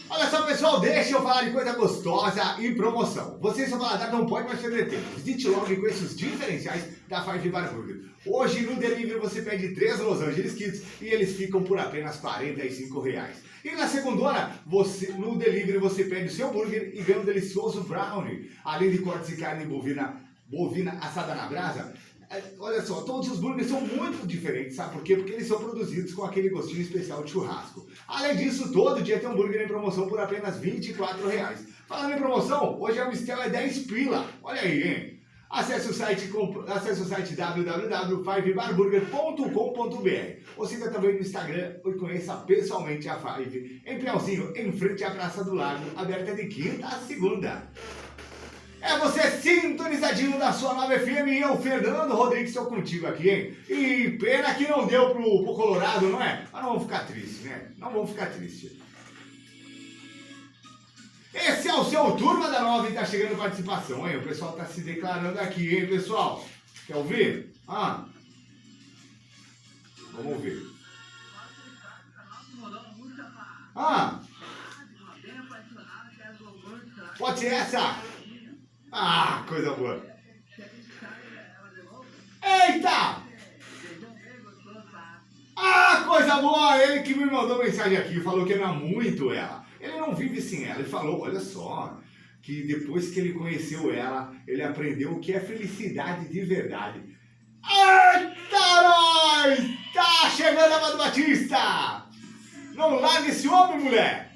Olha só, pessoal, deixa eu falar de coisa gostosa e promoção. Você, seu paladar, não pode mais perder tempo. Visite logo e conheça os diferenciais da Five Bar Burger. Hoje, no delivery, você pede 3 Los Angeles Kids e eles ficam por apenas R$45. E na segundona, no delivery, você pede o seu burger e ganha um delicioso brownie. Além de cortes de carne bovina assada na brasa. Olha só, todos os burgers são muito diferentes, sabe por quê? Porque eles são produzidos com aquele gostinho especial de churrasco. Além disso, todo dia tem um burger em promoção por apenas R$24. Falando em promoção, hoje a Mistel é 10 pila. Olha aí, hein? Acesse o site www.fivebarburger.com.br ou siga também no Instagram e conheça pessoalmente a Five em Piauzinho, em frente à Praça do Lago, aberta de quinta a segunda. É você sintonizadinho da sua nova FM e eu, Fernando Rodrigues, estou contigo aqui, hein? E pena que não deu pro Colorado, não é? Mas não vamos ficar tristes, né? Não vamos ficar tristes. Esse é o seu Turma da Nova e tá chegando participação, hein? O pessoal tá se declarando aqui, hein, pessoal? Quer ouvir? Vamos ouvir. Pode ser essa? Coisa boa. Eita! Coisa boa! Ele que me mandou mensagem aqui, falou que ama muito ela. Ele não vive sem ela. Ele falou, olha só, que depois que ele conheceu ela, ele aprendeu o que é felicidade de verdade. Eita, nós! Tá chegando a Amado Batista! Não larga esse homem, mulher!